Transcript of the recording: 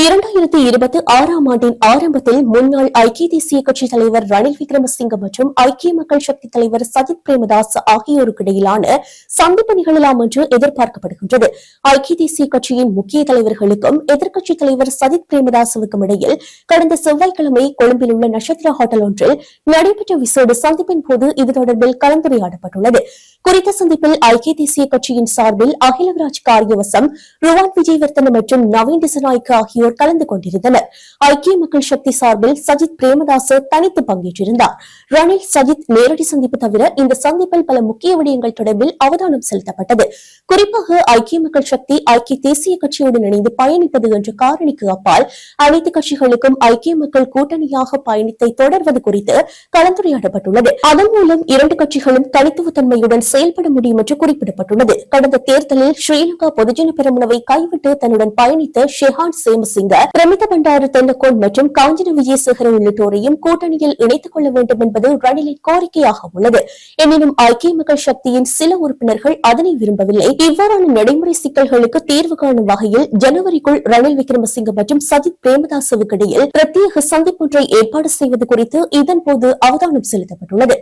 2026ஆம் ஆண்டின் ஆரம்பத்தில் முன்னாள் ஐக்கிய தேசிய கட்சித் தலைவர் ரணில் விக்ரமசிங்க மற்றும் ஐக்கிய மக்கள் சக்தி தலைவர் சஜித் பிரேமதாஸ் ஆகியோருக்கு இடையிலான சந்திப்பு நிகழலாம் என்று எதிர்பார்க்கப்படுகின்றது. ஐக்கிய தேசிய கட்சியின் முக்கிய தலைவர்களுக்கும் எதிர்க்கட்சித் தலைவர் சஜித் பிரேமதாசுக்கும் இடையில் கடந்த செவ்வாய்க்கிழமை கொழும்பில் உள்ள நட்சத்திர ஹோட்டல் ஒன்றில் நடைபெற்ற விசேட சந்திப்பின் போது இது தொடர்பில் கலந்துரையாடப்பட்டுள்ளது. குறித்த சந்திப்பில் ஐக்கிய தேசிய கட்சியின் சார்பில் அகிலராஜ் காரியவசம், ருவான் விஜயவர்தன மற்றும் நவீன் திசநாயக்க ஆகியோர் கலந்து கொண்டிருந்தனர். ஐக்கிய மக்கள் சக்தி சார்பில் சஜித் பிரேமதாஸ் தனித்து பங்கேற்றிருந்தார். ரணில் சஜித் நேரடி சந்திப்பு தவிர இந்த சந்திப்பில் பல முக்கிய விடயங்கள் தொடர்பில் அவதானம் செலுத்தப்பட்டது. குறிப்பாக ஐக்கிய மக்கள் சக்தி ஐக்கிய தேசிய கட்சியுடன் இணைந்து பயணிப்பது என்ற காரணிக்கு அப்பால் அனைத்து கட்சிகளுக்கும் ஐக்கிய மக்கள் கூட்டணியாக பயணித்தை தொடர்வது குறித்து கலந்துரையாடப்பட்டுள்ளது. அதன் மூலம் இரண்டு கட்சிகளும் தனித்துவத்தன்மையுடன் செயல்பட முடியும் என்று குறிப்பிடப்பட்டுள்ளது. கடந்த தேர்தலில் ஸ்ரீலங்கா பொதுஜன பெரமுனவை கைவிட்டு தன்னுடன் பயணித்த ஷெஹான் சேமசிங்க, பிரமித பண்டாரு தென்னகோன் மற்றும் காஞ்சன விஜயசேகர உள்ளிட்டோரையும் கூட்டணியில் இணைத்துக் கொள்ள வேண்டும் என்பது ரணிலின் கோரிக்கையாக உள்ளது. எனினும் ஐக்கிய மக்கள் சக்தியின் சில உறுப்பினர்கள் அதனை விரும்பவில்லை. இவ்வாறான நடைமுறை சிக்கல்களுக்கு தீர்வு காணும் வகையில் ஜனவரிக்குள் ரணில் விக்ரமசிங்க மற்றும் சஜித் பிரேமதாசுவுக்கு இடையில் பிரத்யேக சந்திப்பொன்றை ஏற்பாடு செய்வது குறித்து இதன்போது அவதானம் செலுத்தப்பட்டுள்ளது.